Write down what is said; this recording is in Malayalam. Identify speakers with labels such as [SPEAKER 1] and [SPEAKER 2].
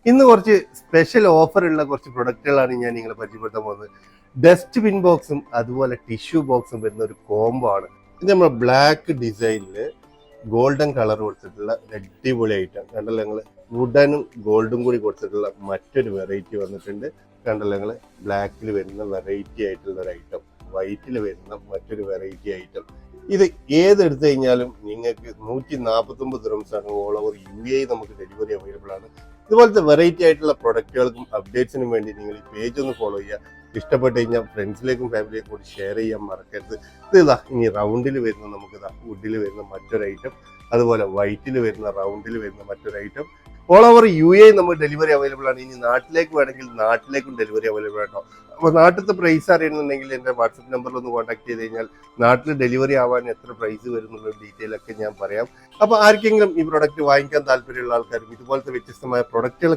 [SPEAKER 1] ഇന്ന് കുറച്ച് സ്പെഷ്യൽ ഓഫർ ഉള്ള കുറച്ച് പ്രൊഡക്റ്റുകളാണ് ഞാൻ നിങ്ങളെ പരിചയപ്പെടുത്താൻ പോകുന്നത്. ഡസ്റ്റ്ബിൻ ബോക്സും അതുപോലെ ടിഷ്യൂ ബോക്സും വരുന്ന ഒരു കോംബോ ആണ്. ഇത് നമ്മൾ ബ്ലാക്ക് ഡിസൈനിൽ ഗോൾഡൻ കളർ കൊടുത്തിട്ടുള്ള അടിപൊളി ഐറ്റം കണ്ടല്ലോ. ഞങ്ങൾ വുഡനും ഗോൾഡും കൂടി കൊടുത്തിട്ടുള്ള മറ്റൊരു വെറൈറ്റി വന്നിട്ടുണ്ട്. കണ്ടല്ലോ, ഞങ്ങൾ ബ്ലാക്കിൽ വരുന്ന വെറൈറ്റി ആയിട്ടുള്ള ഒരു ഐറ്റം, വൈറ്റിൽ വരുന്ന മറ്റൊരു വെറൈറ്റി ഐറ്റം. ഇത് ഏതെടുത്തു കഴിഞ്ഞാലും നിങ്ങൾക്ക് 149 ദിർഹംസാണ്. ഓൾ ഓവർ UAE നമുക്ക് ഡെലിവറി അവൈലബിൾ ആണ്. ഇതുപോലത്തെ വെറൈറ്റി ആയിട്ടുള്ള പ്രൊഡക്റ്റുകൾക്കും അപ്ഡേറ്റ്സിനും വേണ്ടി നിങ്ങൾ ഈ പേജ് ഒന്ന് ഫോളോ ചെയ്യുക. ഇഷ്ടപ്പെട്ട് കഴിഞ്ഞാൽ ഫ്രണ്ട്സിലേക്കും ഫാമിലിയിലേക്കും കൂടി ഷെയർ ചെയ്യാൻ മറക്കരുത്. ഇതാ ഇനി റൗണ്ടിൽ വരുന്ന നമുക്ക് വുഡിൽ വരുന്ന മറ്റൊരു ഐറ്റം, അതുപോലെ വൈറ്റിൽ വരുന്ന റൗണ്ടിൽ വരുന്ന മറ്റൊരു ഐറ്റം. ഓൾ ഓവർ UAE നമുക്ക് ഡെലിവറി അവൈലബിൾ ആണ്. ഇനി നാട്ടിലേക്ക് വേണമെങ്കിൽ നാട്ടിലേക്കും ഡെലിവറി അവൈലബിൾ ആട്ടോ. അപ്പോൾ നാട്ടിലത്തെ പ്രൈസ് അറിയണമെന്നുണ്ടെങ്കിൽ എൻ്റെ വാട്സപ്പ് നമ്പറിൽ ഒന്ന് കോൺടാക്ട് ചെയ്ത് കഴിഞ്ഞാൽ നാട്ടിൽ ഡെലിവറി ആവാൻ എത്ര പ്രൈസ് വരുന്നുള്ള ഡീറ്റെയിൽ ഒക്കെ ഞാൻ പറയാം. അപ്പോൾ ആർക്കെങ്കിലും ഈ പ്രൊഡക്റ്റ് വാങ്ങിക്കാൻ താല്പര്യമുള്ള ആൾക്കാരും ഇതുപോലത്തെ വ്യത്യസ്തമായ പ്രൊഡക്റ്റുകൾ